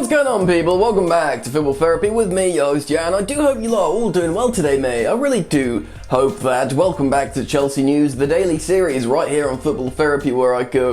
What's going on, people? Welcome back to Football Therapy with me, your host Jan. I do hope you lot are all doing well today, mate. I really do hope that. Welcome back to Chelsea News, the daily series right here on Football Therapy, where I go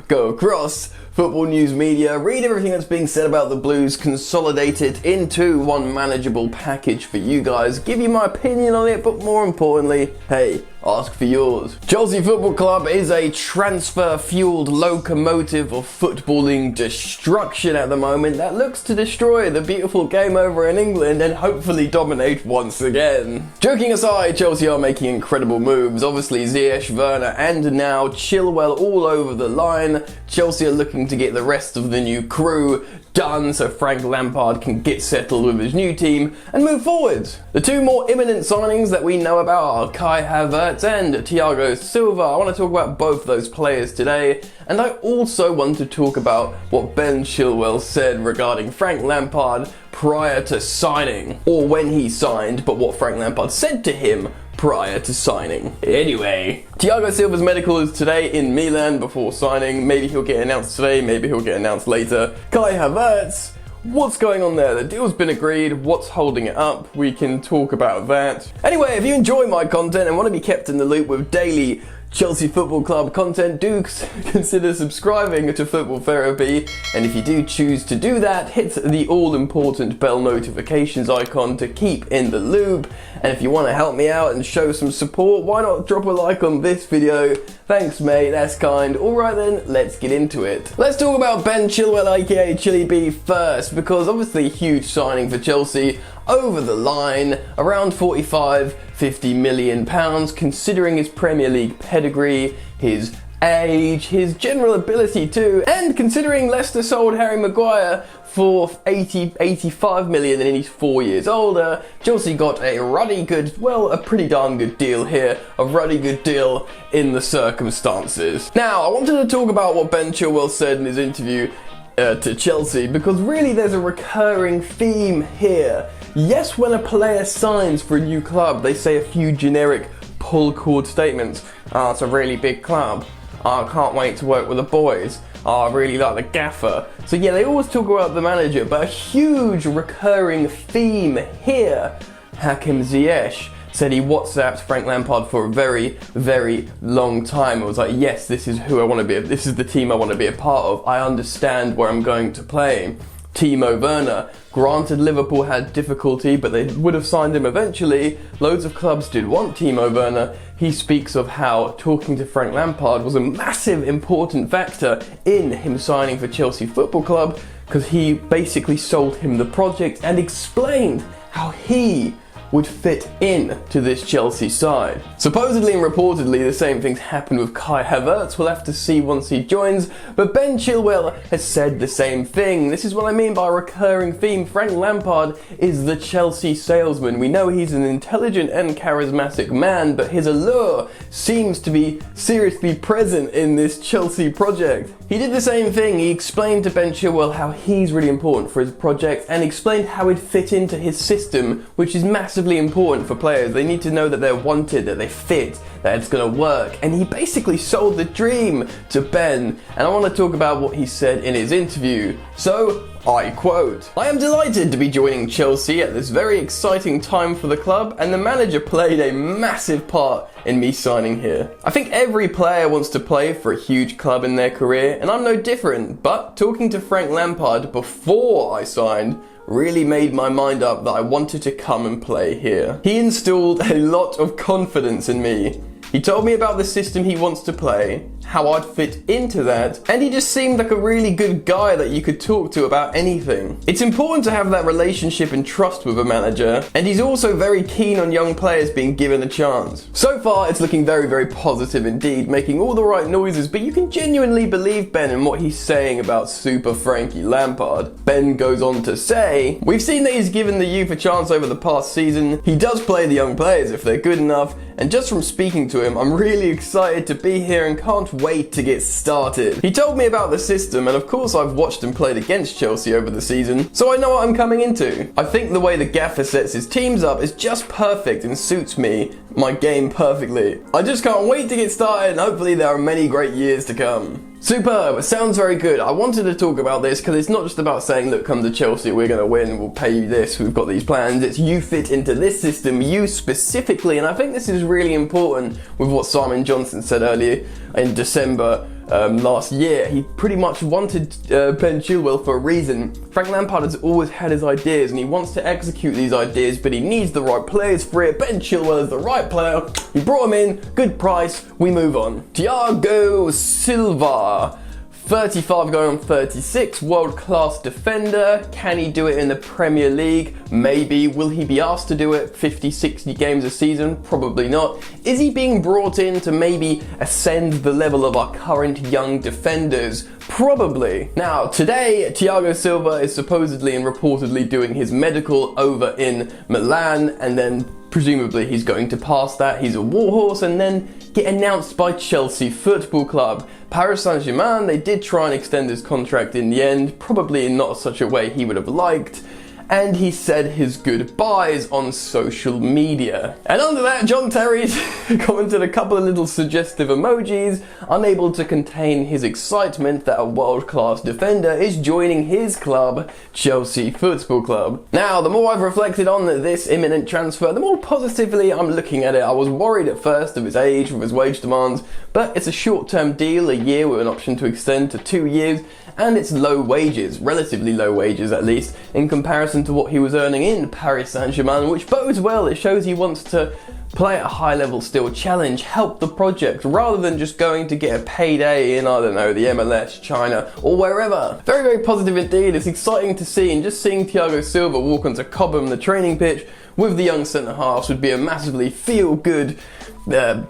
across football news media, read everything that's being said about the Blues, consolidate it into one manageable package for you guys, give you my opinion on it, but more importantly, hey, ask for yours. Chelsea Football Club is a transfer-fueled locomotive of footballing destruction at the moment that looks to destroy the beautiful game over in England and hopefully dominate once again. Joking aside, Chelsea are making incredible moves. Obviously, Ziyech, Werner, and now Chilwell all over the line. Chelsea are looking to get the rest of the new crew done so Frank Lampard can get settled with his new team and move forward. The two more imminent signings that we know about are Kai Havertz and Thiago Silva. I want to talk about both those players today, and I also want to talk about what Ben Chilwell said regarding Frank Lampard prior to signing, or when he signed, but what Frank Lampard said to him prior to signing. Anyway, Thiago Silva's medical is today in Milan before signing. Maybe he'll get announced today, maybe he'll get announced later. Kai Havertz, what's going on there? The deal's been agreed. What's holding it up? We can talk about that. Anyway, if you enjoy my content and want to be kept in the loop with daily Chelsea Football Club content, do consider subscribing to Football Therapy, and if you do choose to do that, hit the all-important bell notifications icon to keep in the loop. And if you want to help me out and show some support, why not drop a like on this video? Thanks, mate, that's kind. Alright then, let's get into it. Let's talk about Ben Chilwell, aka Chilly B, first, because obviously a huge signing for Chelsea, over the line, around £45-50 million, considering his Premier League pedigree, his age, his general ability too, and considering Leicester sold Harry Maguire for 85 million and he's 4 years older, Chelsea got a ruddy good, well, a pretty darn good deal here, a ruddy good deal in the circumstances. Now, I wanted to talk about what Ben Chilwell said in his interview to Chelsea, because really there's a recurring theme here. Yes, when a player signs for a new club, they say a few generic pull cord statements. It's a really big club. I can't wait to work with the boys. I really like the gaffer. So yeah, they always talk about the manager, but a huge recurring theme here. Hakim Ziyech said he WhatsApped Frank Lampard for a very, very long time. It was like, yes, this is who I want to be. This is the team I want to be a part of. I understand where I'm going to play. Timo Werner. Granted, Liverpool had difficulty, but they would have signed him eventually. Loads of clubs did want Timo Werner. He speaks of how talking to Frank Lampard was a massive important factor in him signing for Chelsea Football Club, because he basically sold him the project and explained how he would fit in to this Chelsea side. Supposedly and reportedly the same things happened with Kai Havertz. We'll have to see once he joins, but Ben Chilwell has said the same thing. This is what I mean by a recurring theme. Frank Lampard is the Chelsea salesman. We know he's an intelligent and charismatic man, but his allure seems to be seriously present in this Chelsea project. He did the same thing. He explained to Ben Chilwell how he's really important for his project and explained how he'd fit into his system, which is massively important for players. They need to know that they're wanted, that they fit, that it's going to work. And he basically sold the dream to Ben. And I want to talk about what he said in his interview. So, I quote, "I am delighted to be joining Chelsea at this very exciting time for the club, and the manager played a massive part in me signing here. I think every player wants to play for a huge club in their career, and I'm no different, but talking to Frank Lampard before I signed really made my mind up that I wanted to come and play here. He instilled a lot of confidence in me. He told me about the system he wants to play, how I'd fit into that, and he just seemed like a really good guy that you could talk to about anything. It's important to have that relationship and trust with a manager, and he's also very keen on young players being given a chance. So far, it's looking very, very positive indeed, making all the right noises, but you can genuinely believe Ben and what he's saying about Super Frankie Lampard. Ben goes on to say, "We've seen that he's given the youth a chance over the past season. He does play the young players if they're good enough, and just from speaking to him, I'm really excited to be here and can't wait to get started." He told me about the system, and of course I've watched him played against Chelsea over the season, so I know what I'm coming into. I think the way the gaffer sets his teams up is just perfect and suits me, my game perfectly. I just can't wait to get started, and hopefully there are many great years to come. Superb, sounds very good. I wanted to talk about this because it's not just about saying, look, come to Chelsea, we're going to win, we'll pay you this, we've got these plans. It's you fit into this system, you specifically, and I think this is really important with what Simon Johnson said earlier in December last year. He pretty much wanted Ben Chilwell for a reason. Frank Lampard has always had his ideas and he wants to execute these ideas, but he needs the right players for it. Ben Chilwell is the right player. He brought him in, good price, we move on. Thiago Silva, 35 going on 36, world-class defender. Can he do it in the Premier League? Maybe. Will he be asked to do it 50, 60 games a season? Probably not. Is he being brought in to maybe ascend the level of our current young defenders? Probably. Now, today, Thiago Silva is supposedly and reportedly doing his medical over in Milan, and then presumably he's going to pass that, he's a warhorse, and then get announced by Chelsea Football Club. Paris Saint-Germain, they did try and extend his contract in the end, probably in not such a way he would have liked, and he said his goodbyes on social media. And under that, John Terry's commented a couple of little suggestive emojis, unable to contain his excitement that a world-class defender is joining his club, Chelsea Football Club. Now, the more I've reflected on this imminent transfer, the more positively I'm looking at it. I was worried at first of his age, with his wage demands, but it's a short-term deal, a year with an option to extend to 2 years, and it's low wages, relatively low wages at least, in comparison to what he was earning in Paris Saint-Germain, which bodes well. It shows he wants to play at a high level still, challenge, help the project, rather than just going to get a payday in, I don't know, the MLS, China, or wherever. Very, very positive indeed. It's exciting to see, and just seeing Thiago Silva walk onto Cobham, the training pitch, with the young centre-halves would be a massively feel-good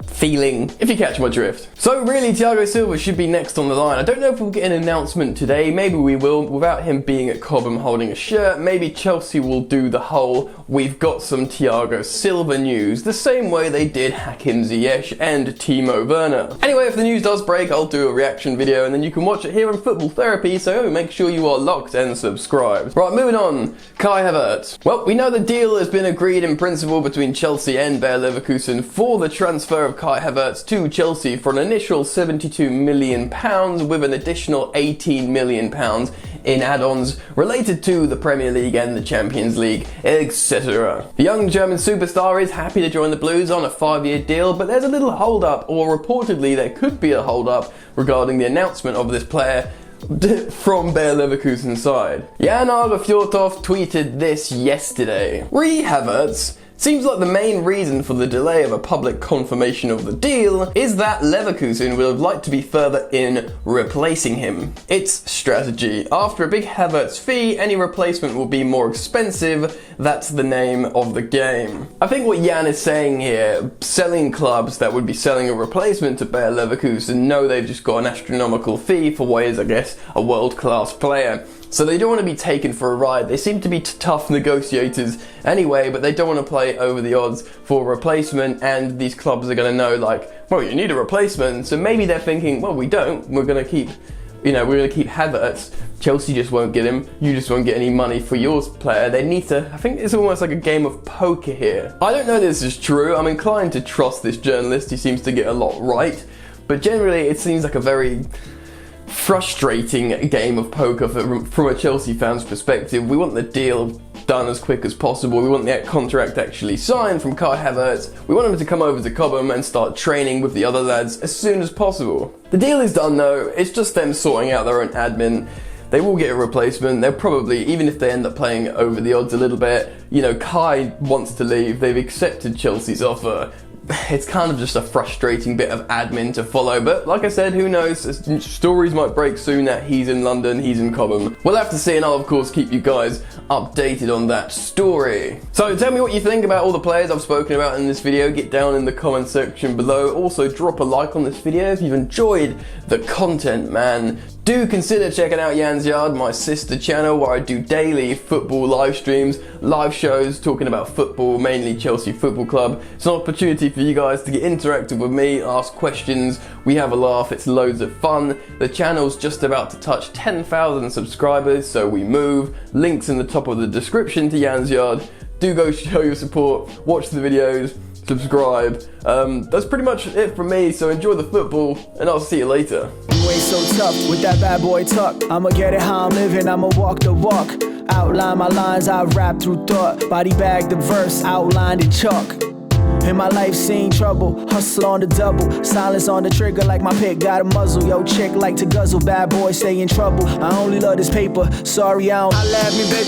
feeling, if you catch my drift. So really, Thiago Silva should be next on the line. I don't know if we'll get an announcement today. Maybe we will, without him being at Cobham holding a shirt. Maybe Chelsea will do the whole, we've got some Thiago Silva news, the same way they did Hakim Ziyech and Timo Werner. Anyway, if the news does break, I'll do a reaction video, and then you can watch it here on Football Therapy, so make sure you are locked and subscribed. Right, moving on. Kai Havertz. Well, we know the deal has been agreed in principle between Chelsea and Bayer Leverkusen for the transfer of Kai Havertz to Chelsea for an initial £72 million with an additional £18 million in add-ons related to the Premier League and the Champions League, etc. The young German superstar is happy to join the Blues on a 5-year deal, but there's a little hold-up, or reportedly there could be a hold-up regarding the announcement of this player from Bayer Leverkusen's side. Yannick Fjortov tweeted this yesterday. Re Havertz seems like the main reason for the delay of a public confirmation of the deal is that Leverkusen would have liked to be further in replacing him. It's strategy. After a big Havertz fee, any replacement will be more expensive. That's the name of the game. I think what Jan is saying here, selling clubs that would be selling a replacement to Bayer Leverkusen know they've just got an astronomical fee for what is, I guess, a world-class player. So they don't want to be taken for a ride. They seem to be tough negotiators anyway, but they don't want to play over the odds for a replacement, and these clubs are going to know, like, well, you need a replacement, so maybe they're thinking, well, we don't, we're going to keep Havertz. Chelsea just won't get him, you just won't get any money for your player. They need to, I think it's almost like a game of poker here. I don't know this is true, I'm inclined to trust this journalist, he seems to get a lot right, but generally it seems like a very frustrating game of poker from a Chelsea fan's perspective. We want the deal done as quick as possible. We want the contract actually signed from Kai Havertz. We want him to come over to Cobham and start training with the other lads as soon as possible. The deal is done though, it's just them sorting out their own admin. They will get a replacement. They'll probably, even if they end up playing over the odds a little bit, you know, Kai wants to leave. They've accepted Chelsea's offer. It's kind of just a frustrating bit of admin to follow, but like I said, who knows, stories might break soon that he's in London, he's in Cobham. We'll have to see, and I'll of course keep you guys updated on that story. So tell me what you think about all the players I've spoken about in this video. Get down in the comment section below. Also drop a like on this video if you've enjoyed the content, man. Do consider checking out Jan's Yard, my sister channel, where I do daily football live streams, live shows talking about football, mainly Chelsea Football Club. It's an opportunity for you guys to get interactive with me, ask questions, we have a laugh, it's loads of fun. The channel's just about to touch 10,000 subscribers, so we move. Links in the top of the description to Jan's Yard. Do go show your support, watch the videos, subscribe. That's pretty much it from me, so enjoy the football, and I'll see you later. so tough with that bad boy talk. I'ma get it how I'm living, I'ma walk the walk. Outline my lines, I rap through thought. Body bag the verse, outlined in chalk. In my life seen trouble, hustle on the double. Silence on the trigger like my pick got a muzzle. Yo chick like to guzzle, bad boy stay in trouble. I only love this paper, sorry I don't. I laugh me baby.